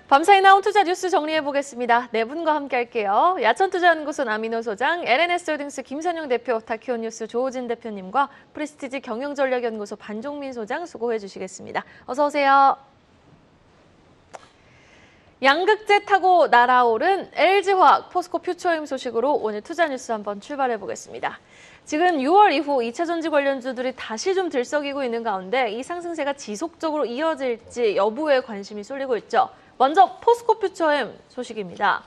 밤사이 나온 투자 뉴스 정리해보겠습니다. 네 분과 함께 할게요. 야천투자연구소 남인호 소장, LNS홀딩스 김선용 대표, 다큐온뉴스 조우진 대표님과 프레스티지 경영전략연구소 반종민 소장 수고해 주시겠습니다. 어서 오세요. 양극재 타고 날아오른 LG화학, 포스코 퓨처엠 소식으로 오늘 투자 뉴스 한번 출발해 보겠습니다. 지금 6월 이후 2차전지 관련주들이 다시 좀 들썩이고 있는 가운데 이 상승세가 지속적으로 이어질지 여부에 관심이 쏠리고 있죠. 먼저 포스코 퓨처엠 소식입니다.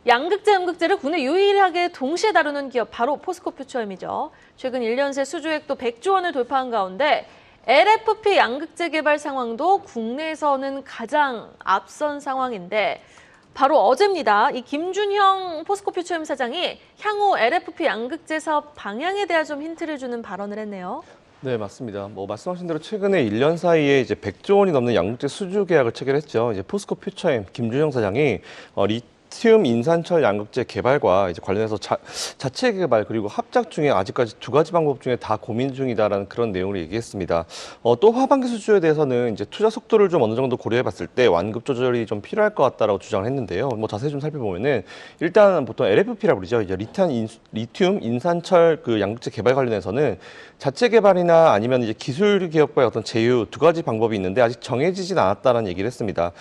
양극재, 음극재를 국내 유일하게 동시에 다루는 기업 바로 포스코 퓨처엠이죠. 최근 1년 새 수주액도 100조 원을 돌파한 가운데 LFP 양극재 개발 상황도 국내에서는 가장 앞선 상황인데 바로 어제입니다. 이 김준형 포스코 퓨처엠 사장이 향후 LFP 양극재 사업 방향에 대한 좀 힌트를 주는 발언을 했네요. 네, 맞습니다. 말씀하신 대로 최근에 1년 사이에 이제 100조 원이 넘는 양극재 수주 계약을 체결했죠. 이제 포스코 퓨처엠 김준형 사장이 리튬 인산철 양극재 개발과 이제 관련해서 자체 개발 그리고 합작 중에 아직까지 두 가지 방법 중에 다 고민 중이다라는 그런 내용을 얘기했습니다. 또 하반기 수주에 대해서는 이제 투자 속도를 좀 어느 정도 고려해봤을 때 완급 조절이 좀 필요할 것 같다라고 주장을 했는데요. 자세히 좀 살펴보면은 일단 보통 LFP라고 그러죠. 이제 리튬 인산철 그 양극재 개발 관련해서는 자체 개발이나 아니면 이제 기술 기업과의 어떤 제휴 두 가지 방법이 있는데 아직 정해지진 않았다는 얘기를 했습니다.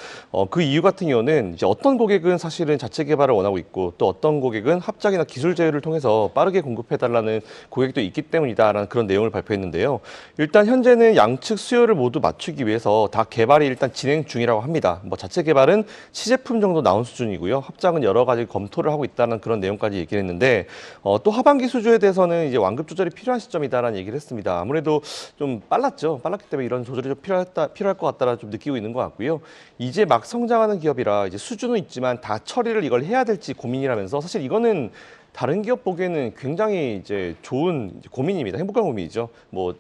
그 이유 같은 경우는 이제 어떤 고객은 사실은 자체 개발을 원하고 있고 또 어떤 고객은 합작이나 기술 제휴를 통해서 빠르게 공급해달라는 고객도 있기 때문이다라는 그런 내용을 발표했는데요. 일단 현재는 양측 수요를 모두 맞추기 위해서 다 개발이 일단 진행 중이라고 합니다. 자체 개발은 시제품 정도 나온 수준이고요. 합작은 여러 가지 검토를 하고 있다는 그런 내용까지 얘기를 했는데 또 하반기 수주에 대해서는 이제 완급 조절이 필요한 시점이다라는 얘기를 했습니다. 아무래도 좀 빨랐죠. 빨랐기 때문에 이런 조절이 좀 필요할 것 같다라 좀 느끼고 있는 것 같고요. 이제 막 성장하는 기업이라 이제 수주는 있지만 다 처리를 이걸 해야 될지 고민이라면서 사실 이거는 다른 기업 보기에는 굉장히 이제 좋은 고민입니다. 행복한 고민이죠.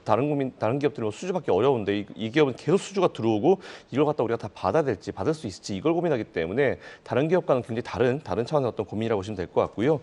다른 기업들은 수주받기 어려운데 이 기업은 계속 수주가 들어오고 이걸 갖다 우리가 다 받아야 될지 받을 수 있을지 이걸 고민하기 때문에 다른 기업과는 굉장히 다른 차원의 어떤 고민이라고 보시면 될 것 같고요.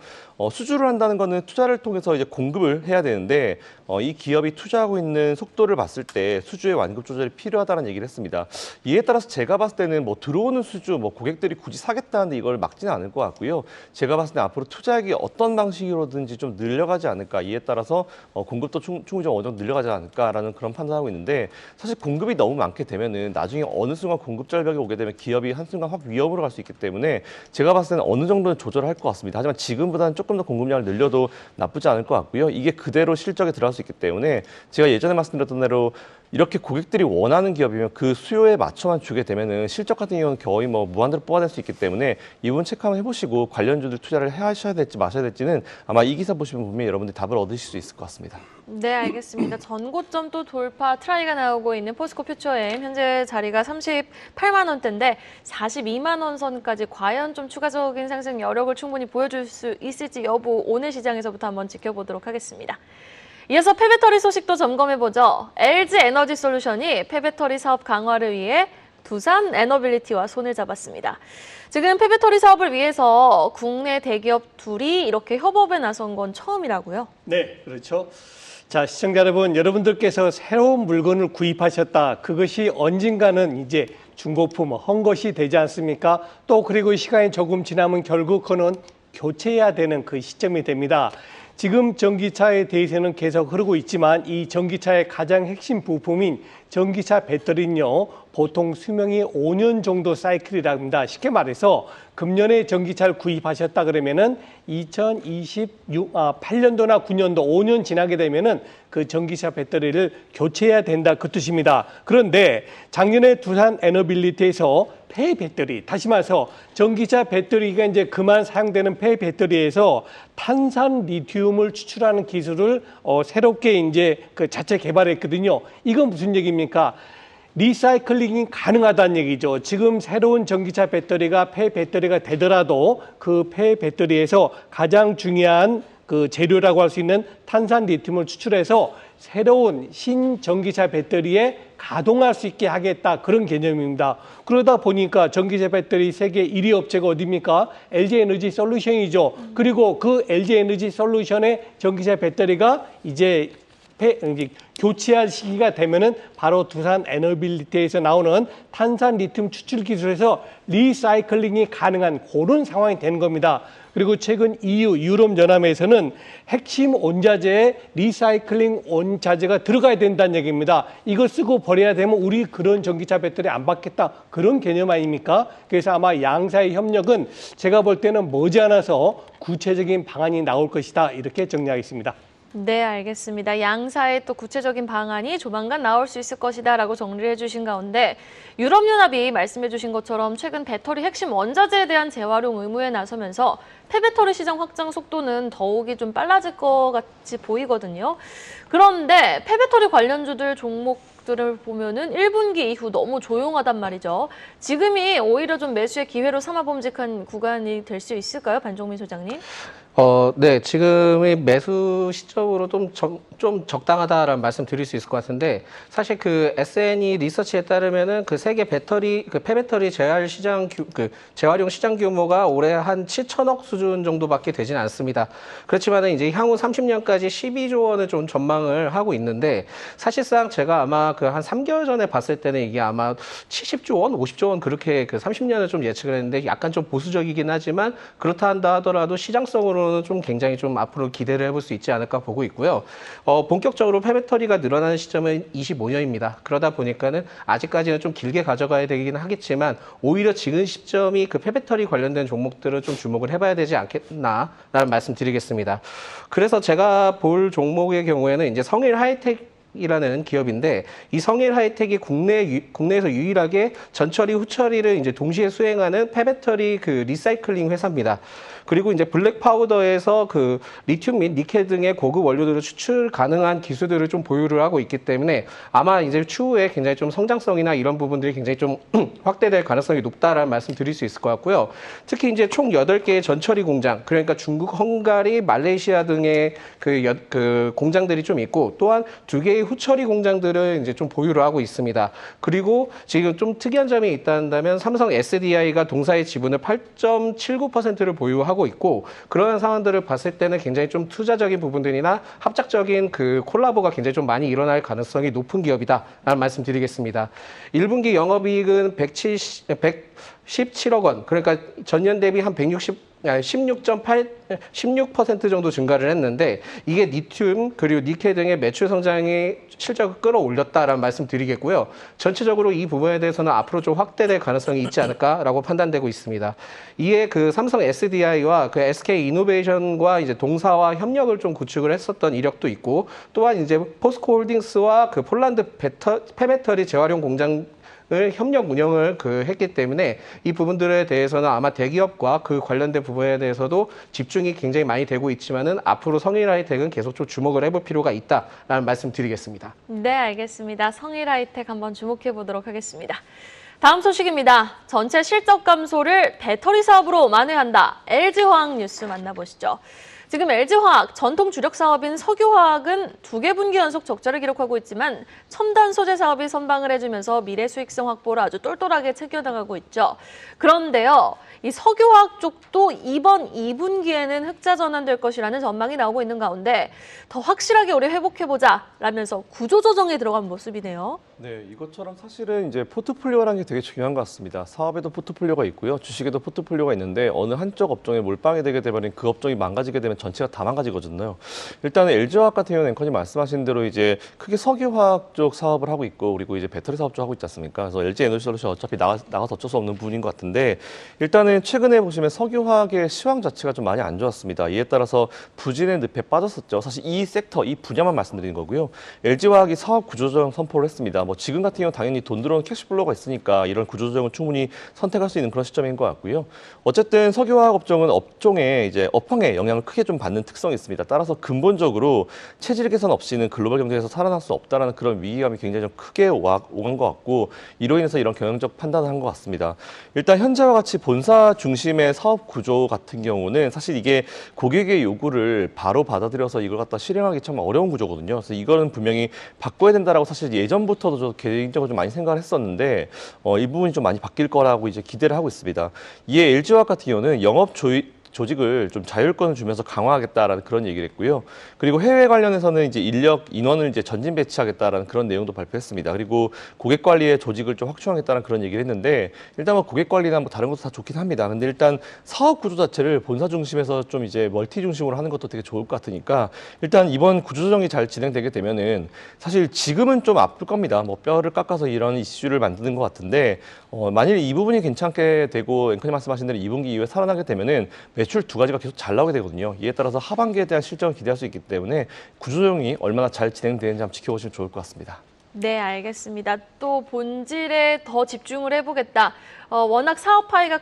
수주를 한다는 거는 투자를 통해서 이제 공급을 해야 되는데 이 기업이 투자하고 있는 속도를 봤을 때 수주의 완급 조절이 필요하다는 얘기를 했습니다. 이에 따라서 제가 봤을 때는 들어오는 수주 고객들이 굳이 사겠다는데 이걸 막지는 않을 것 같고요. 제가 봤을 때 앞으로 투자액이 어떤 방식으로든지 좀 늘려가지 않을까. 이에 따라서 공급도 충분히 좀 어느 정도 늘려가지 않을까라는 그런 판단하고 있는데 사실 공급이 너무 많게 되면은 나중에 어느 순간 공급 절벽이 오게 되면 기업이 한순간 확 위험으로 갈 수 있기 때문에 제가 봤을 때는 어느 정도는 조절을 할 것 같습니다. 하지만 지금보다는 조금 더 공급량을 늘려도 나쁘지 않을 것 같고요. 이게 그대로 실적에 들어갈 수 있기 때문에 제가 예전에 말씀드렸던 대로 이렇게 고객들이 원하는 기업이면 그 수요에 맞춰만 주게 되면은 실적 같은 경우는 거의 무한대로 뽑아낼 수 있기 때문에 이 부분 체크 한번 해보시고 관련주들 투자를 하셔야 될지 마셔야 될지는 아마 이 기사 보시면 분명히 여러분들이 답을 얻으실 수 있을 것 같습니다. 네, 알겠습니다. 전고점 또 돌파 트라이가 나오고 있는 포스코 퓨처엠 현재 자리가 38만 원대인데 42만 원 선까지 과연 좀 추가적인 상승 여력을 충분히 보여줄 수 있을지 여부 오늘 시장에서부터 한번 지켜보도록 하겠습니다. 이어서 폐배터리 소식도 점검해보죠. LG 에너지 솔루션이 폐배터리 사업 강화를 위해 두산 에너빌리티와 손을 잡았습니다. 지금 폐배터리 사업을 위해서 국내 대기업 둘이 이렇게 협업에 나선 건 처음이라고요? 네, 그렇죠. 자, 시청자 여러분, 여러분들께서 새로운 물건을 구입하셨다. 그것이 언젠가는 이제 중고품, 헝것이 되지 않습니까? 또 그리고 시간이 조금 지나면 결국 그는 교체해야 되는 그 시점이 됩니다. 지금 전기차에 대해서는 계속 흐르고 있지만 이 전기차의 가장 핵심 부품인 전기차 배터리는요, 보통 수명이 5년 정도 사이클이라고 합니다. 쉽게 말해서 금년에 전기차를 구입하셨다 그러면은 2028년도나 9년도 5년 지나게 되면은 그 전기차 배터리를 교체해야 된다 그 뜻입니다. 그런데 작년에 두산 에너빌리티에서 폐 배터리, 다시 말해서 전기차 배터리가 이제 그만 사용되는 폐 배터리에서 탄산 리튬을 추출하는 기술을 새롭게 이제 그 자체 개발했거든요. 이건 무슨 얘기입니까? 리사이클링이 가능하다는 얘기죠. 지금 새로운 전기차 배터리가 폐 배터리가 되더라도 그 폐 배터리에서 가장 중요한 그 재료라고 할 수 있는 탄산 리튬을 추출해서 새로운 신전기차 배터리에 가동할 수 있게 하겠다 그런 개념입니다. 그러다 보니까 전기차 배터리 세계 1위 업체가 어디입니까? LG 에너지 솔루션이죠. 그리고 그 LG 에너지 솔루션의 전기차 배터리가 이제 이제 교체할 시기가 되면은 바로 두산 에너빌리티에서 나오는 탄산 리튬 추출 기술에서 리사이클링이 가능한 그런 상황이 되는 겁니다. 그리고 최근 EU 유럽 연합에서는 핵심 원자재에 리사이클링 원자재가 들어가야 된다는 얘기입니다. 이거 쓰고 버려야 되면 우리 그런 전기차 배터리 안 받겠다, 그런 개념 아닙니까? 그래서 아마 양사의 협력은 제가 볼 때는 머지않아서 구체적인 방안이 나올 것이다, 이렇게 정리하겠습니다. 네, 알겠습니다. 양사의 또 구체적인 방안이 조만간 나올 수 있을 것이다라고 정리를 해주신 가운데 유럽연합이 말씀해주신 것처럼 최근 배터리 핵심 원자재에 대한 재활용 의무에 나서면서 폐배터리 시장 확장 속도는 더욱이 좀 빨라질 것 같이 보이거든요. 그런데 폐배터리 관련주들 종목들을 보면은 1분기 이후 너무 조용하단 말이죠. 지금이 오히려 좀 매수의 기회로 삼아봄직한 구간이 될 수 있을까요, 반종민 소장님? 네, 지금의 매수 시점으로 좀 적당하다라는 말씀 드릴 수 있을 것 같은데, 사실 그 SNE 리서치에 따르면은 그 세계 배터리, 그 폐배터리 재활용 시장 규모가 올해 한 7천억 수준 정도밖에 되진 않습니다. 그렇지만은 이제 향후 30년까지 12조 원을 좀 전망을 하고 있는데, 사실상 제가 아마 그 한 3개월 전에 봤을 때는 이게 아마 70조 원, 50조 원 그렇게 그 30년을 좀 예측을 했는데, 약간 좀 보수적이긴 하지만 그렇다 한다 하더라도 시장성으로 좀 굉장히 좀 앞으로 기대를 해볼 수 있지 않을까 보고 있고요. 본격적으로 폐배터리가 늘어나는 시점은 25년입니다. 그러다 보니까는 아직까지는 좀 길게 가져가야 되긴 하겠지만 오히려 지금 시점이 그 폐배터리 관련된 종목들을 좀 주목을 해봐야 되지 않겠나라는 말씀 드리겠습니다. 그래서 제가 볼 종목의 경우에는 이제 성일 하이텍 이라는 기업인데, 이 성일 하이텍이 국내에서 유일하게 전처리 후처리를 이제 동시에 수행하는 폐배터리 그 리사이클링 회사입니다. 그리고 이제 블랙 파우더에서 그 리튬 및 니켈 등의 고급 원료들을 추출 가능한 기술들을 좀 보유를 하고 있기 때문에 아마 이제 추후에 굉장히 좀 성장성이나 이런 부분들이 굉장히 좀 확대될 가능성이 높다라는 말씀 드릴 수 있을 것 같고요. 특히 이제 총 8개의 전처리 공장, 그러니까 중국, 헝가리, 말레이시아 등의 그 공장들이 좀 있고, 또한 2개의 후처리 공장들을 이제 좀 보유를 하고 있습니다. 그리고 지금 좀 특이한 점이 있다면 삼성 SDI가 동사의 지분을 8.79%를 보유하고 있고, 그런 상황들을 봤을 때는 굉장히 좀 투자적인 부분들이나 합작적인 그 콜라보가 굉장히 좀 많이 일어날 가능성이 높은 기업이다라는 말씀 드리겠습니다. 1분기 영업이익은 117억 원, 그러니까 전년 대비 한 16% 정도 증가를 했는데, 이게 리튬 그리고 니켈 등의 매출 성장이 실적을 끌어올렸다라는 말씀 드리겠고요. 전체적으로 이 부분에 대해서는 앞으로 좀 확대될 가능성이 있지 않을까라고 판단되고 있습니다. 이에 그 삼성 SDI와 그 SK 이노베이션과 이제 동사와 협력을 좀 구축을 했었던 이력도 있고, 또한 이제 포스코 홀딩스와 그 폴란드 폐배터리 재활용 공장 협력 운영을 했기 때문에 이 부분들에 대해서는 아마 대기업과 그 관련된 부분에 대해서도 집중이 굉장히 많이 되고 있지만은 앞으로 성일 하이텍은 계속 좀 주목을 해볼 필요가 있다라는 말씀 드리겠습니다. 네, 알겠습니다. 성일 하이텍 한번 주목해 보도록 하겠습니다. 다음 소식입니다. 전체 실적 감소를 배터리 사업으로 만회한다. LG화학 뉴스 만나보시죠. 지금 LG화학 전통 주력 사업인 석유화학은 2개 분기 연속 적자를 기록하고 있지만 첨단 소재 사업이 선방을 해주면서 미래 수익성 확보를 아주 똘똘하게 챙겨나가고 있죠. 그런데요, 이 석유화학 쪽도 이번 2분기에는 흑자 전환될 것이라는 전망이 나오고 있는 가운데 더 확실하게 우리 회복해보자 라면서 구조조정에 들어간 모습이네요. 네, 이것처럼 사실은 이제 포트폴리오라는 게 되게 중요한 것 같습니다. 사업에도 포트폴리오가 있고요, 주식에도 포트폴리오가 있는데 어느 한쪽 업종에 몰빵이 되게 되면 그 업종이 망가지게 되면 전체가 다 망가지거든요. 일단은 LG화학 같은 경우는 앵커님 말씀하신 대로 이제 크게 석유화학 쪽 사업을 하고 있고, 그리고 이제 배터리 사업 쪽 하고 있지 않습니까? 그래서 LG 에너지솔루션 어차피 나가서 어쩔 수 없는 부분인 것 같은데, 일단은 최근에 보시면 석유화학의 시황 자체가 좀 많이 안 좋았습니다. 이에 따라서 부진의 늪에 빠졌었죠. 사실 이 섹터, 이 분야만 말씀드리는 거고요. LG화학이 사업 구조조정 선포를 했습니다. 뭐 지금 같은 경우는 당연히 돈 들어오는 캐시플로우가 있으니까 이런 구조조정을 충분히 선택할 수 있는 그런 시점인 것 같고요. 어쨌든 석유화학 업종은 업종의 이제 업황에 영향을 크게 좀 받는 특성이 있습니다. 따라서 근본적으로 체질 개선 없이는 글로벌 경제에서 살아날 수 없다라는 그런 위기감이 굉장히 좀 크게 오간 것 같고, 이로 인해서 이런 경영적 판단을 한 것 같습니다. 일단 현재와 같이 본사 중심의 사업 구조 같은 경우는 사실 이게 고객의 요구를 바로 받아들여서 이걸 갖다 실행하기 참 어려운 구조거든요. 그래서 이거는 분명히 바꿔야 된다라고 사실 예전부터도 저 개인적으로 좀 많이 생각을 했었는데 이 부분이 좀 많이 바뀔 거라고 이제 기대를 하고 있습니다. 이에 LG화학 같은 경우는 조직을 좀 자율권을 주면서 강화하겠다라는 그런 얘기를 했고요. 그리고 해외 관련해서는 이제 인원을 이제 전진 배치하겠다라는 그런 내용도 발표했습니다. 그리고 고객 관리의 조직을 좀 확충하겠다는 그런 얘기를 했는데 일단 뭐 고객 관리나 뭐 다른 것도 다 좋긴 합니다. 근데 일단 사업 구조 자체를 본사 중심에서 좀 이제 멀티 중심으로 하는 것도 되게 좋을 것 같으니까 일단 이번 구조 조정이 잘 진행되게 되면은 사실 지금은 좀 아플 겁니다. 뭐 뼈를 깎아서 이런 이슈를 만드는 것 같은데 만일 이 부분이 괜찮게 되고 앵커님 말씀하신 대로 2분기 이후에 살아나게 되면은 매출 두 가지가 계속 잘 나오게 되거든요. 이에 따라서 하반기에 대한 실적을 기대할 수 있기 때문에 구조 조정이 얼마나 잘 진행되는지 한번 지켜보시면 좋을 것 같습니다. 네, 알겠습니다. 또 본질에 더 집중을 해보겠다. 워낙 사업 파이가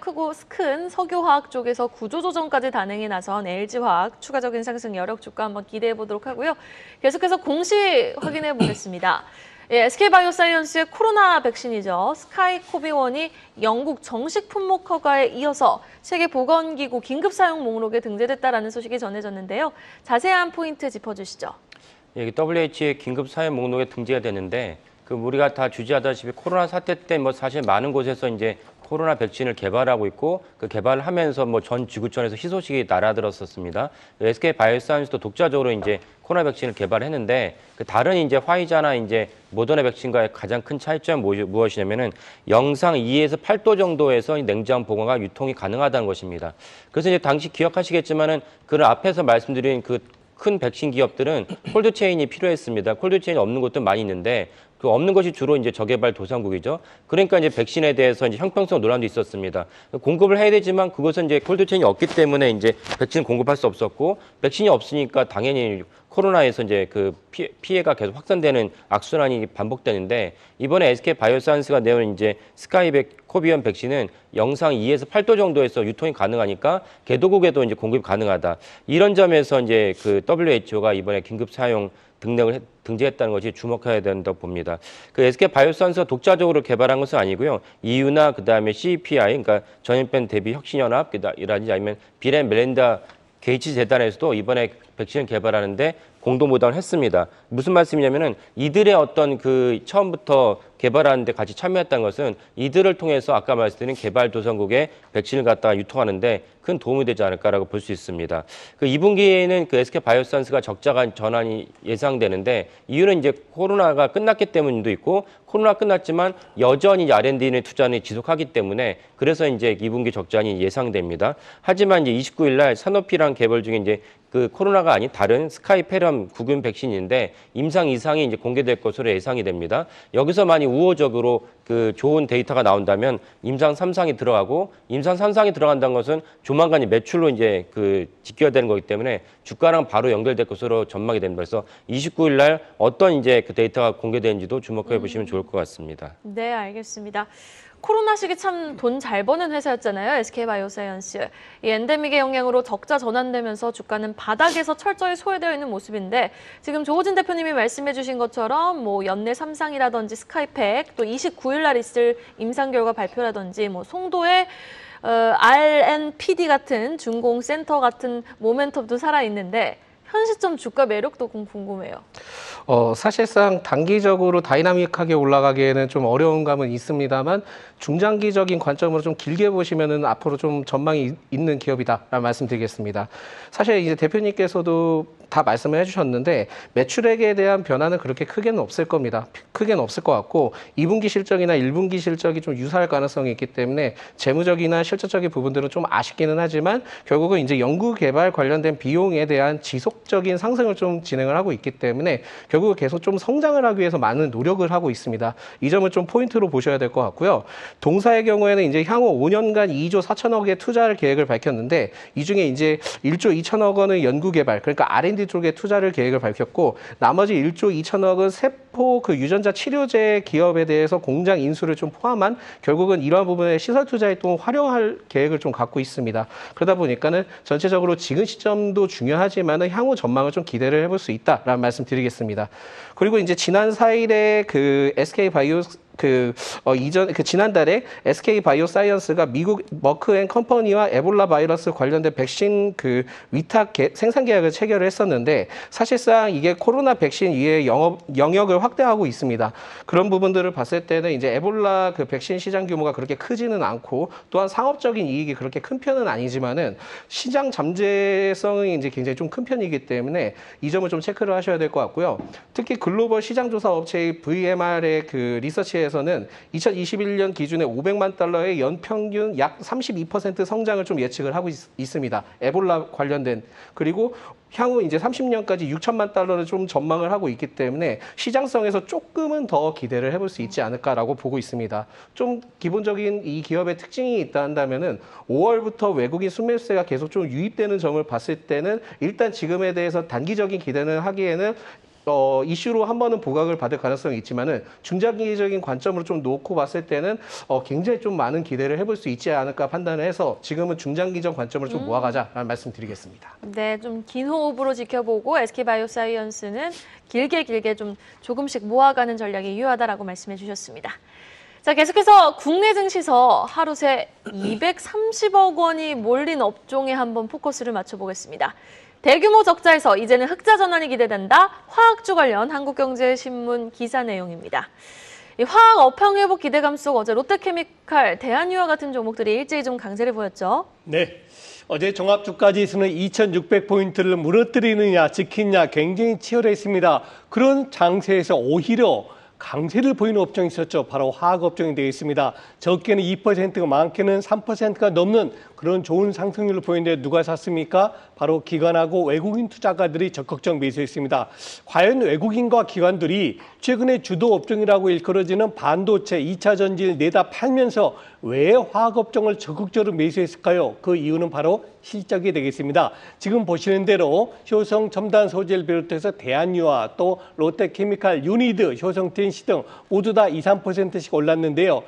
큰 석유화학 쪽에서 구조조정까지 단행에 나선 LG화학 추가적인 상승 여력 주가 한번 기대해 보도록 하고요. 계속해서 공시 확인해 보겠습니다. 예, SK바이오사이언스의 코로나 백신이죠. 스카이코비1이 영국 정식 품목 허가에 이어서 세계보건기구 긴급 사용 목록에 등재됐다라는 소식이 전해졌는데요. 자세한 포인트 짚어주시죠. 예, WHO의 긴급 사용 목록에 등재가 되는데 우리가 다 주지하다시피 코로나 사태 때 뭐 사실 많은 곳에서 이제 코로나 백신을 개발하고 있고 그 개발을 하면서 뭐 전 지구촌에서 희소식이 날아들었었습니다. SK 바이오사이언스도 독자적으로 이제 코로나 백신을 개발했는데 그 다른 이제 화이자나 이제 모더나 백신과의 가장 큰 차이점은 무엇이냐면은 영상 2에서 8도 정도에서 냉장 보관과 유통이 가능하다는 것입니다. 그래서 이제 당시 기억하시겠지만은 그 앞에서 말씀드린 그 큰 백신 기업들은 콜드체인이 필요했습니다. 콜드체인이 없는 곳도 많이 있는데 그 없는 것이 주로 이제 저개발 도상국이죠. 그러니까 이제 백신에 대해서 이제 형평성 논란도 있었습니다. 공급을 해야 되지만 그것은 이제 콜드체인이 없기 때문에 이제 백신을 공급할 수 없었고 백신이 없으니까 당연히 코로나에서 이제 그 피해가 계속 확산되는 악순환이 반복되는데 이번에 SK 바이오사이언스가 내온 이제 스카이코비언 백신은 영상 2에서 8도 정도에서 유통이 가능하니까 개도국에도 이제 공급이 가능하다. 이런 점에서 이제 그 WHO가 이번에 긴급 사용 등재했다는 것이 주목해야 된다고 봅니다. 그 SK 바이오사이언스가 독자적으로 개발한 것은 아니고요. EU나 그다음에 CEPI, 그러니까 전염병 대비 혁신연합이라든지 아니면 빌 앤 멜린다 게이츠 재단에서도 이번에 백신을 개발하는데 공동 모당을 했습니다. 무슨 말씀이냐면은 이들의 어떤 그 처음부터 개발하는데 같이 참여했다는 것은 이들을 통해서 아까 말씀드린 개발도상국에 백신을 갖다가 유통하는데 큰 도움이 되지 않을까라고 볼 수 있습니다. 그 2분기에는 그 SK 바이오사이언스가 적자가 전환이 예상되는데 이유는 이제 코로나가 끝났기 때문도 있고 코로나 끝났지만 여전히 R&D 투자는 지속하기 때문에 그래서 이제 2분기 적자는 예상됩니다. 하지만 이제 29일 날 사노피랑 개발 중에 이제 그 코로나가 아닌 다른 스카이페럼 구균 백신인데 임상 이상이 이제 공개될 것으로 예상이 됩니다. 여기서 많이 우호적으로 그 좋은 데이터가 나온다면 임상 3상이 들어가고 임상 3상이 들어간다는 것은 조만간 매출로 이제 그 직결되는 거기 때문에 주가랑 바로 연결될 것으로 전망이 됩니다. 그래서 29일 날 어떤 이제 그 데이터가 공개되는지도 주목해 보시면 좋을 것 같습니다. 네, 알겠습니다. 코로나 시기 참 돈 잘 버는 회사였잖아요. SK바이오사이언스. 이 엔데믹의 영향으로 적자 전환되면서 주가는 바닥에서 철저히 소외되어 있는 모습인데 지금 조호진 대표님이 말씀해 주신 것처럼 뭐 연내 3상이라든지 스카이팩 또 29일 날 있을 임상 결과 발표라든지 뭐 송도의 R&PD 같은 준공센터 같은 모멘텀도 살아있는데 현 시점 주가 매력도 궁금해요. 사실상 단기적으로 다이나믹하게 올라가기에는 좀 어려운 감은 있습니다만 중장기적인 관점으로 좀 길게 보시면은 앞으로 좀 전망이 있는 기업이다라는 말씀드리겠습니다. 사실 이제 대표님께서도 다 말씀을 해주셨는데 매출액에 대한 변화는 그렇게 크게는 없을 겁니다. 크게는 없을 것 같고 2분기 실적이나 1분기 실적이 좀 유사할 가능성이 있기 때문에 재무적이나 실질적인 부분들은 좀 아쉽기는 하지만 결국은 이제 연구 개발 관련된 비용에 대한 지속적인 상승을 좀 진행을 하고 있기 때문에 결국 계속 좀 성장을 하기 위해서 많은 노력을 하고 있습니다. 이 점을 좀 포인트로 보셔야 될 것 같고요. 동사의 경우에는 이제 향후 5년간 2조 4천억의 투자를 계획을 밝혔는데 이 중에 이제 1조 2천억 원은 연구 개발 그러니까 R&D 쪽에 투자를 계획을 밝혔고 나머지 1조 2천억은 세포 그 유전자 치료제 기업에 대해서 공장 인수를 좀 포함한 결국은 이러한 부분에 시설 투자에 또 활용할 계획을 좀 갖고 있습니다. 그러다 보니까는 전체적으로 지금 시점도 중요하지만은 향후 전망을 좀 기대를 해볼 수 있다라는 말씀 드리겠습니다. 그리고 이제 지난 4일에 그 SK 바이오 지난달에 SK 바이오사이언스가 미국 머크 앤 컴퍼니와 에볼라 바이러스 관련된 백신 위탁 생산 계약을 체결을 했었는데 사실상 이게 코로나 백신 이외의 영역을 확대하고 있습니다. 그런 부분들을 봤을 때는 이제 에볼라 백신 시장 규모가 그렇게 크지는 않고 또한 상업적인 이익이 그렇게 큰 편은 아니지만은 시장 잠재성이 이제 굉장히 좀 큰 편이기 때문에 이 점을 좀 체크를 하셔야 될 것 같고요. 특히 글로벌 시장 조사 업체의 VMR의 리서치에서는 2021년 기준에 $500만 연평균 약 32% 성장을 좀 예측을 하고 있습니다. 에볼라 관련된. 그리고 향후 이제 30년까지 $6천만 좀 전망을 하고 있기 때문에 시장성에서 조금은 더 기대를 해볼 수 있지 않을까라고 보고 있습니다. 좀 기본적인 이 기업의 특징이 있다 한다면은 5월부터 외국인 순매수세가 계속 좀 유입되는 점을 봤을 때는 일단 지금에 대해서 단기적인 기대는 하기에는 이슈로 한 번은 부각을 받을 가능성이 있지만은 중장기적인 관점으로 좀 놓고 봤을 때는 굉장히 좀 많은 기대를 해볼 수 있지 않을까 판단을 해서 지금은 중장기적 관점을 좀 모아가자라는 말씀드리겠습니다. 네, 좀 긴 호흡으로 지켜보고 SK바이오사이언스는 길게 좀 조금씩 모아가는 전략이 유효하다라고 말씀해 주셨습니다. 자, 계속해서 국내 증시에서 하루 새 230억 원이 몰린 업종에 한번 포커스를 맞춰보겠습니다. 대규모 적자에서 이제는 흑자 전환이 기대된다. 화학주 관련 한국경제신문 기사 내용입니다. 이 화학 업황 회복 기대감 속 어제 롯데케미칼, 대한유화 같은 종목들이 일제히 좀 강세를 보였죠. 네. 어제 종합주가지수는 2,600포인트를 무너뜨리느냐 지키느냐 굉장히 치열했습니다. 그런 장세에서 오히려 강세를 보이는 업종이 있었죠. 바로 화학업종이 되겠습니다. 적게는 2%가 많게는 3%가 넘는 그런 좋은 상승률을 보이는데 누가 샀습니까? 바로 기관하고 외국인 투자가들이 적극적 매수했습니다. 과연 외국인과 기관들이 최근에 주도 업종이라고 일컬어지는 반도체, 2차 전지를 내다 팔면서 왜 화학업종을 적극적으로 매수했을까요? 그 이유는 바로 실적이 되겠습니다. 지금 보시는 대로 효성 첨단 소재를 비롯해서 대한유화, 또 롯데케미칼, 유니드, 효성 텐시 등 모두 다 2, 3%씩 올랐는데요.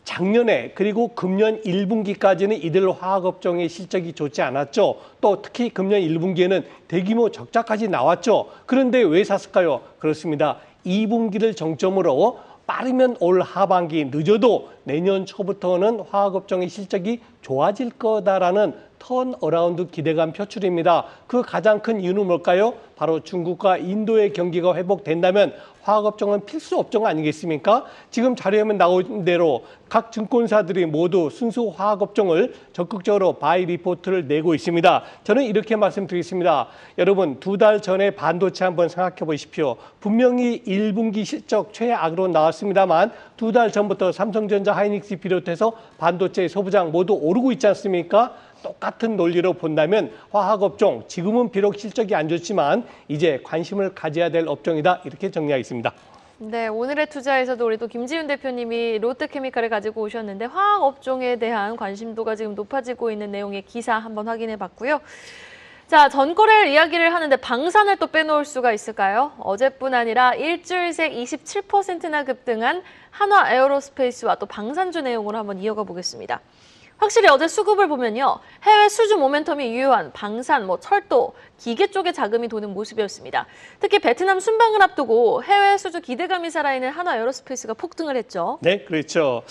작년에 그리고 금년 1분기까지는 이들 화학업종의 실적이 좋지 않았죠. 또 특히 금년 1분기에는 대규모 적자까지 나왔죠. 그런데 왜 샀을까요? 그렇습니다. 2분기를 정점으로 빠르면 올 하반기, 늦어도 내년 초부터는 화학업종의 실적이 좋아질 거다라는 턴어라운드 기대감 표출입니다. 그 가장 큰 이유는 뭘까요? 바로 중국과 인도의 경기가 회복된다면 화학업종은 필수 업종 아니겠습니까? 지금 자료에 나온 대로 각 증권사들이 모두 순수 화학업종을 적극적으로 바이 리포트를 내고 있습니다. 저는 이렇게 말씀드리겠습니다. 여러분, 2달 전에 반도체 한번 생각해 보십시오. 분명히 1분기 실적 최악으로 나왔습니다만 2달 전부터 삼성전자, 하이닉스 비롯해서 반도체 소부장 모두 오르고 있지 않습니까? 똑같은 논리로 본다면 화학업종, 지금은 비록 실적이 안 좋지만 이제 관심을 가져야 될 업종이다. 이렇게 정리하겠습니다. 네, 오늘의 투자에서도 우리 또 김지윤 대표님이 롯데케미칼을 가지고 오셨는데 화학업종에 대한 관심도가 지금 높아지고 있는 내용의 기사 한번 확인해 봤고요. 자, 전거래일 이야기를 하는데 방산을 또 빼놓을 수가 있을까요? 어제뿐 아니라 일주일 새 27%나 급등한 한화 에어로스페이스와 또 방산주 내용으로 한번 이어가 보겠습니다. 확실히 어제 수급을 보면요. 해외 수주 모멘텀이 유효한 방산, 철도, 기계 쪽에 자금이 도는 모습이었습니다. 특히 베트남 순방을 앞두고 해외 수주 기대감이 살아있는 한화 에어로스페이스가 폭등을 했죠. 네, 그렇죠.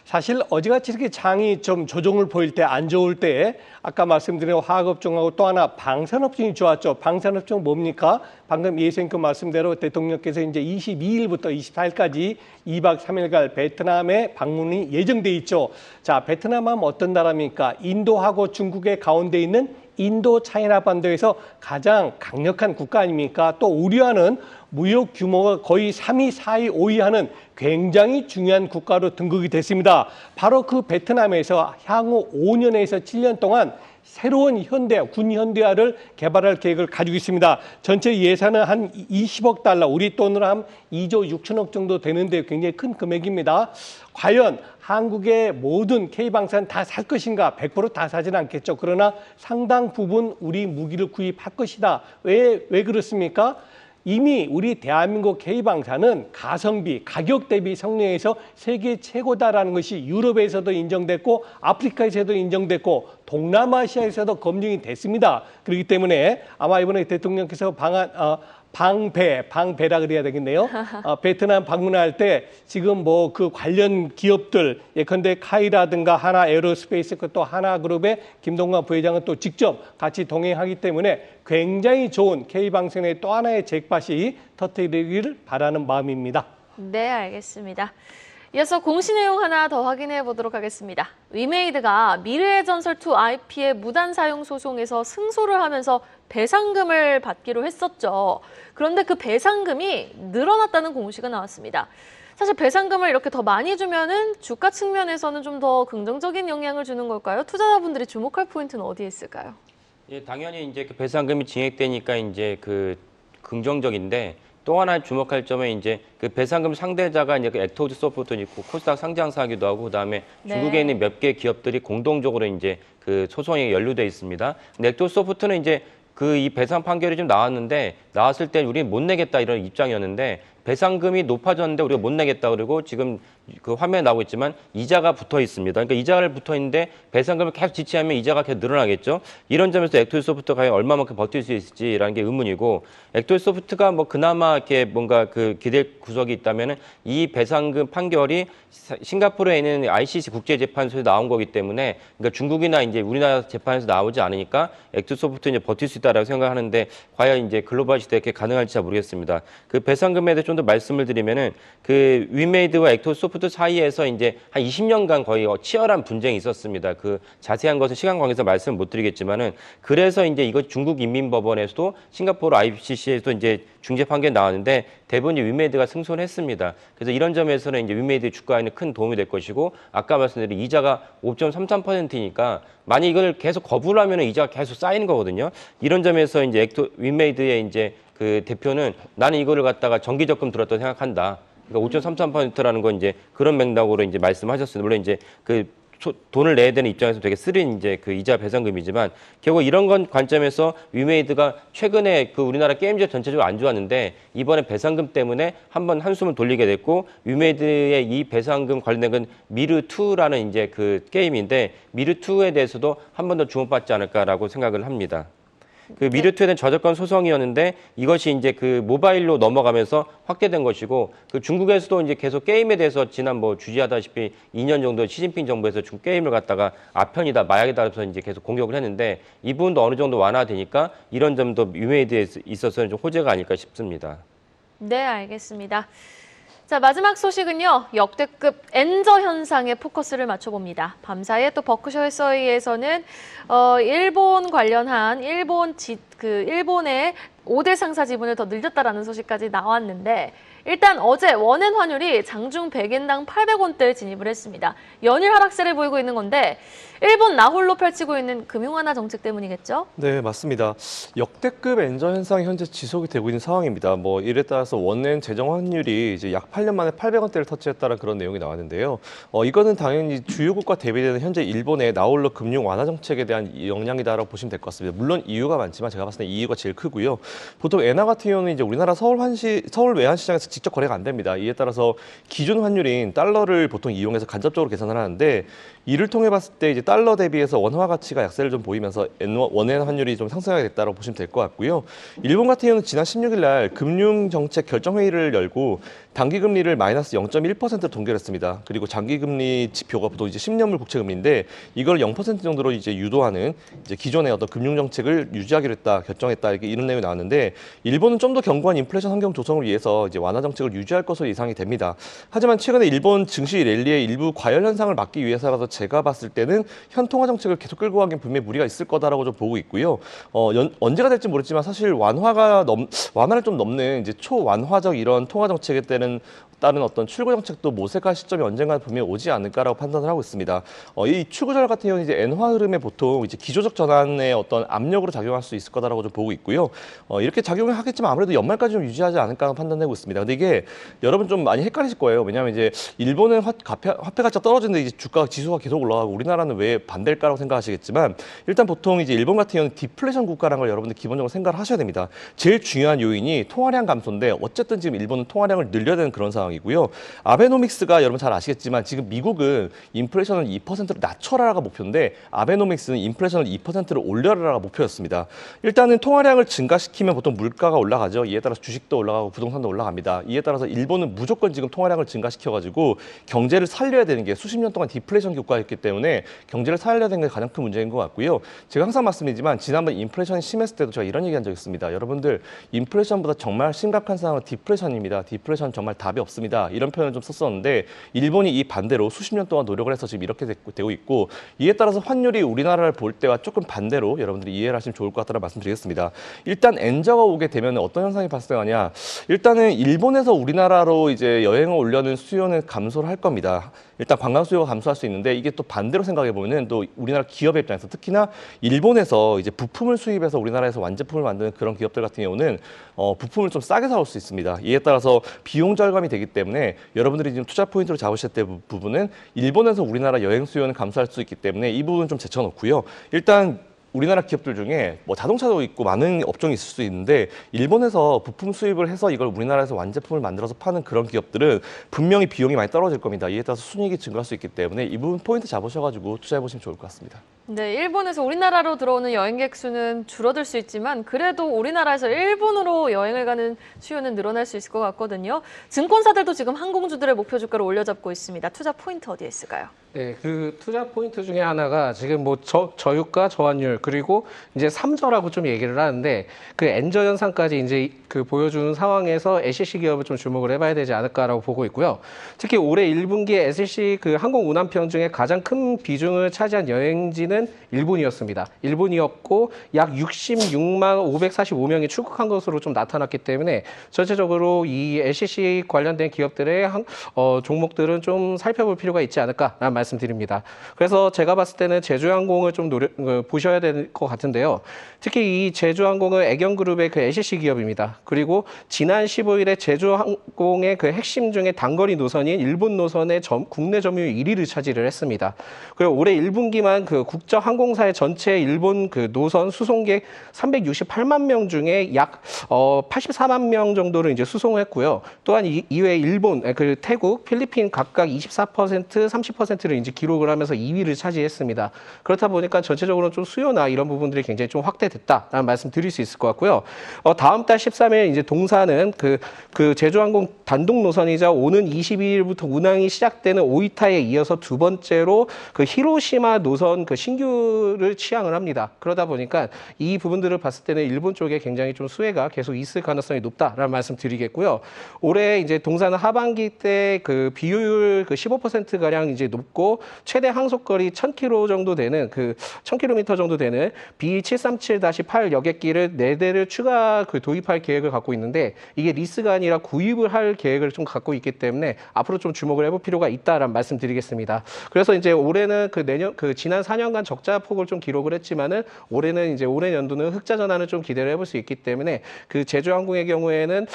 사실 어제같이 이렇게 장이 좀 조정을 보일 때, 안 좋을 때 아까 말씀드린 화학업종하고 또 하나 방산업종이 좋았죠. 방산업종 뭡니까? 방금 예생급 말씀대로 대통령께서 이제 22일부터 24일까지 2박 3일간 베트남에 방문이 예정돼 있죠. 자, 베트남 하면 어떤 나라입니까? 인도하고 중국의 가운데 있는 인도 차이나 반도에서 가장 강력한 국가 아닙니까? 또 우리와는 무역 규모가 거의 3위, 4위, 5위 하는 굉장히 중요한 국가로 등극이 됐습니다. 바로 그 베트남에서 향후 5년에서 7년 동안 새로운 군 현대화를 개발할 계획을 가지고 있습니다. 전체 예산은 한 20억 달러, 우리 돈으로 한 2조 6천억 정도 되는데 굉장히 큰 금액입니다. 과연 한국의 모든 K방산 다 살 것인가? 100% 다 사지는 않겠죠. 그러나 상당 부분 우리 무기를 구입할 것이다. 왜 그렇습니까? 이미 우리 대한민국 K방산은 가성비, 가격 대비 성능에서 세계 최고다라는 것이 유럽에서도 인정됐고 아프리카에서도 인정됐고 동남아시아에서도 검증이 됐습니다. 그렇기 때문에 아마 이번에 대통령께서 방배라 그래야 되겠네요. 베트남 방문할 때 지금 뭐 그 관련 기업들 예컨대 카이라든가 하나 에어로스페이스 또 하나그룹의 김동관 부회장은 또 직접 같이 동행하기 때문에 굉장히 좋은 K방송의 또 하나의 잭팟이 터뜨리기를 바라는 마음입니다. 네, 알겠습니다. 이어서 공시 내용 하나 더 확인해 보도록 하겠습니다. 위메이드가 미래의 전설2 IP의 무단 사용 소송에서 승소를 하면서 배상금을 받기로 했었죠. 그런데 그 배상금이 늘어났다는 공시가 나왔습니다. 사실 배상금을 이렇게 더 많이 주면은 주가 측면에서는 좀 더 긍정적인 영향을 주는 걸까요? 투자자분들이 주목할 포인트는 어디에 있을까요? 예, 당연히 이제 그 배상금이 증액되니까 이제 그 긍정적인데 또 하나 주목할 점은 이제 그 배상금 상대자가 이제 그 액토드 소프트도 있고 코스닥 상장사기도 하고 그다음에 네. 중국에 있는 몇 개 기업들이 공동적으로 이제 그 소송에 연루돼 있습니다. 근데 액토드 소프트는 이제 그 이 배상 판결이 좀 나왔는데 나왔을 때 우리는 못 내겠다 이런 입장이었는데 배상금이 높아졌는데 우리가 못 내겠다 그러고 지금 그 화면에 나오고 있지만 이자가 붙어 있습니다. 그러니까 이자를 붙어 있는데 배상금을 계속 지치하면 이자가 계속 늘어나겠죠. 이런 점에서 액토드 소프트가 과연 얼마만큼 버틸 수 있을지라는 게 의문이고 액토드 소프트가 뭐 그나마 이렇게 뭔가 그 기댈 구석이 있다면은 이 배상금 판결이 싱가포르에 있는 ICC 국제재판소에 나온 거기 때문에 그러니까 중국이나 이제 우리나라 재판에서 나오지 않으니까 액토드 소프트 이제 버틸 수 있다라고 생각하는데 과연 이제 글로벌 시대에 이렇게 가능할지 잘 모르겠습니다. 그 배상금에 대해 좀 더 말씀을 드리면은 그 위메이드와 액토드 소프트 사이에서 이제 한 20년간 거의 치열한 분쟁이 있었습니다. 그 자세한 것은 시간 관계에서 말씀을 못 드리겠지만은 그래서 이제 이거 중국 인민법원에서도 싱가포르 ICC에서도 이제 중재 판결이 나왔는데 대부분이 위메이드가 승소를 했습니다. 그래서 이런 점에서는 이제 위메이드 주가에는 큰 도움이 될 것이고 아까 말씀드린 이자가 5.33%니까 만약 이걸 계속 거부를 하면 이자가 계속 쌓이는 거거든요. 이런 점에서 이제 위메이드의 이제 그 대표는 나는 이거를 갖다가 정기 적금 들었다고 생각한다. 그러니까 5.33%라는 건 이제 그런 맥락으로 이제 말씀하셨습니다. 물론 이제 그 돈을 내야 되는 입장에서 되게 쓰린 이제 그 이자 배상금이지만 결국 이런 건 관점에서 위메이드가 최근에 그 우리나라 게임즈 전체적으로 안 좋았는데 이번에 배상금 때문에 한번 한숨을 돌리게 됐고 위메이드의 이 배상금 관련된 건 미르2라는 이제 그 게임인데 미르2에 대해서도 한 번 더 주목받지 않을까라고 생각을 합니다. 그 미르2에 대한 저작권 소송이었는데 이것이 이제 그 모바일로 넘어가면서 확대된 것이고 그 중국에서도 이제 계속 게임에 대해서 지난 뭐 주지하다시피 2년 정도 시진핑 정부에서 중국 게임을 갖다가 아편이다 마약이다 해서 이제 계속 공격을 했는데 이 부분도 어느 정도 완화되니까 이런 점도 위메이드에 있어서는 좀 호재가 아닐까 싶습니다. 네, 알겠습니다. 자, 마지막 소식은요. 역대급 엔저 현상에 포커스를 맞춰봅니다. 밤사이에 또 버크셔 해서웨이에서는 일본 관련한 일본의 5대 상사 지분을 더 늘렸다라는 소식까지 나왔는데 일단 어제 원엔 환율이 장중 100엔당 800원대에 진입을 했습니다. 연일 하락세를 보이고 있는 건데 일본 나홀로 펼치고 있는 금융 완화 정책 때문이겠죠? 네, 맞습니다. 역대급 엔저 현상이 현재 지속이 되고 있는 상황입니다. 뭐 이에 따라서 원엔 재정 환율이 이제 약 8년 만에 800원대를 터치했다는 그런 내용이 나왔는데요. 이거는 당연히 주요국과 대비되는 현재 일본의 나홀로 금융 완화 정책에 대한 영향이다라고 보시면 될 것 같습니다. 물론 이유가 많지만 제가 봤을 때 이유가 제일 크고요. 보통 엔화 같은 경우는 이제 우리나라 서울 외환 시장에서 직접 거래가 안 됩니다. 이에 따라서 기준 환율인 달러를 보통 이용해서 간접적으로 계산을 하는데 이를 통해 봤을 때 이제 달러 대비해서 원화 가치가 약세를 좀 보이면서 원엔 환율이 좀 상승하게 됐다고 보시면 될 것 같고요. 일본 같은 경우는 지난 16일 날 금융정책 결정회의를 열고 단기금리를 마이너스 0.1%로 동결했습니다. 그리고 장기금리 지표가 보통 이제 10년물 국채금리인데 이걸 0% 정도로 이제 유도하는 이제 기존의 어떤 금융정책을 유지하기로 했다, 결정했다 이런 내용이 나왔는데 일본은 좀 더 견고한 인플레이션 환경 조성을 위해서 이제 완화 정책을 유지할 것으로 예상이 됩니다. 하지만 최근에 일본 증시 랠리의 일부 과열 현상을 막기 위해서라도 제가 봤을 때는 현 통화 정책을 계속 끌고 가기엔 분명히 무리가 있을 거다라고 좀 보고 있고요. 언제가 될지 모르지만 사실 완화를 좀 넘는 이제 초완화적 이런 통화 정책에 따른 어떤 출구 정책도 모색할 시점이 언젠가 분명히 오지 않을까라고 판단을 하고 있습니다. 이 출구절 같은 경우는 이제 엔화 흐름에 보통 이제 기조적 전환의 어떤 압력으로 작용할 수 있을 거다라고 좀 보고 있고요. 이렇게 작용을 하겠지만 아무래도 연말까지 좀 유지하지 않을까 판단되고 있습니다. 근데 이게 여러분 좀 많이 헷갈리실 거예요. 왜냐하면 이제 일본은 화폐 가치가 떨어지는데 이제 주가 지수가 계속 올라가고 우리나라는 왜 반대일까라고 생각하시겠지만 일단 보통 이제 일본 같은 경우는 디플레이션 국가라는 걸 여러분들 기본적으로 생각을 하셔야 됩니다. 제일 중요한 요인이 통화량 감소인데 어쨌든 지금 일본은 통화량을 늘려야 되는 그런 상황. 상황이고요. 아베노믹스가 여러분 잘 아시겠지만 지금 미국은 인플레이션을 2%로 낮춰라가 목표인데 아베노믹스는 인플레이션을 2%를 올려라가 목표였습니다. 일단은 통화량을 증가시키면 보통 물가가 올라가죠. 이에 따라서 주식도 올라가고 부동산도 올라갑니다. 이에 따라서 일본은 무조건 지금 통화량을 증가시켜가지고 경제를 살려야 되는 게 수십 년 동안 디플레이션 국가였기 때문에 경제를 살려야 되는 게 가장 큰 문제인 것 같고요. 제가 항상 말씀드리지만 지난번 인플레이션이 심했을 때도 제가 이런 얘기한 적이 있습니다. 여러분들 인플레이션보다 정말 심각한 상황은 디플레이션입니다. 디플레이션 정말 답이 없습니다. 이런 표현을 좀 썼었는데 일본이 이 반대로 수십 년 동안 노력을 해서 지금 이렇게 되고 있고 이에 따라서 환율이 우리나라를 볼 때와 조금 반대로 여러분들이 이해를 하시면 좋을 것 같다는 말씀드리겠습니다. 일단 엔저가 오게 되면 어떤 현상이 발생하냐? 일단은 일본에서 우리나라로 이제 여행을 오려는 수요는 감소를 할 겁니다. 일단 관광 수요가 감소할 수 있는데 이게 또 반대로 생각해 보면은 또 우리나라 기업의 입장에서 특히나 일본에서 이제 부품을 수입해서 우리나라에서 완제품을 만드는 그런 기업들 같은 경우는 부품을 좀 싸게 사올 수 있습니다. 이에 따라서 비용 절감이 되기 때문에 여러분들이 지금 투자 포인트로 잡으실 때 부분은 일본에서 우리나라 여행 수요는 감소할 수 있기 때문에 이 부분 좀 제쳐놓고요. 일단 우리나라 기업들 중에 뭐 자동차도 있고 많은 업종이 있을 수 있는데 일본에서 부품 수입을 해서 이걸 우리나라에서 완제품을 만들어서 파는 그런 기업들은 분명히 비용이 많이 떨어질 겁니다. 이에 따라서 순이익이 증가할 수 있기 때문에 이 부분 포인트 잡으셔가지고 투자해 보시면 좋을 것 같습니다. 네, 일본에서 우리나라로 들어오는 여행객 수는 줄어들 수 있지만 그래도 우리나라에서 일본으로 여행을 가는 수요는 늘어날 수 있을 것 같거든요. 증권사들도 지금 항공주들의 목표 주가를 올려잡고 있습니다. 투자 포인트 어디에 있을까요? 네, 그 투자 포인트 중에 하나가 지금 뭐 저유가, 저환율 그리고 이제 3저라고 좀 얘기를 하는데 그 엔저 현상까지 이제 그 보여주는 상황에서 SCC 기업을 좀 주목을 해봐야 되지 않을까라고 보고 있고요. 특히 올해 1분기에 SCC 그 항공 운항편 중에 가장 큰 비중을 차지한 여행지는 일본이었습니다. 일본이었고 약 66만 545명이 출국한 것으로 좀 나타났기 때문에 전체적으로 이 SCC 관련된 기업들의 종목들은 좀 살펴볼 필요가 있지 않을까라는 말씀드립니다. 그래서 제가 봤을 때는 제주항공을 좀 보셔야 될 것 같은데요. 특히 이 제주항공은 애경그룹의 그 SCC 기업입니다. 그리고 지난 15일에 제주항공의 그 핵심 중에 단거리 노선인 일본 노선의 국내 점유율 1위를 차지를 했습니다. 그리고 올해 1분기만 그 국제항공사의 전체 일본 그 노선 수송객 368만 명 중에 약 84만 명 정도를 이제 수송했고요. 또한 이외에 일본, 그 태국, 필리핀 각각 24%, 30%를 이제 기록을 하면서 2위를 차지했습니다. 그렇다 보니까 전체적으로 좀 수요나 이런 부분들이 굉장히 좀 확대됐다라는 말씀 드릴 수 있을 것 같고요. 다음 달 13일 이제 동사는 그 제주항공 단독 노선이자 오는 22일부터 운항이 시작되는 오이타에 이어서 두 번째로 그 히로시마 노선 그 신규를 취항을 합니다. 그러다 보니까 이 부분들을 봤을 때는 일본 쪽에 굉장히 좀 수혜가 계속 있을 가능성이 높다라는 말씀 드리겠고요. 올해 이제 동사는 하반기 때 그 비효율 그 15% 가량 이제 높고 최대 항속거리 1000km 정도 되는 그 1000km 정도 되는 B737-8 여객기를 4대를 추가 그 도입할 계획을 갖고 있는데 이게 리스가 아니라 구입을 할 계획을 좀 갖고 있기 때문에 앞으로 좀 주목을 해볼 필요가 있다라는 말씀드리겠습니다. 그래서 이제 올해는 그 지난 4년간 적자 폭을 좀 기록을 했지만은 올해는 이제 올해 연도는 흑자 전환을 좀 기대를 해볼 수 있기 때문에 그 제주항공의 경우에는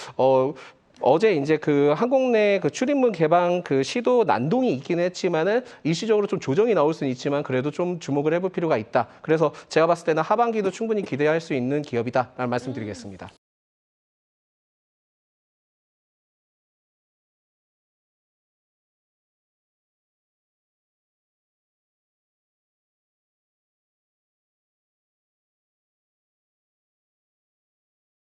어제 이제 그 항공 내 그 출입문 개방 그 시도 난동이 있긴 했지만은 일시적으로 좀 조정이 나올 수는 있지만 그래도 좀 주목을 해볼 필요가 있다. 그래서 제가 봤을 때는 하반기도 충분히 기대할 수 있는 기업이다라는 말씀드리겠습니다.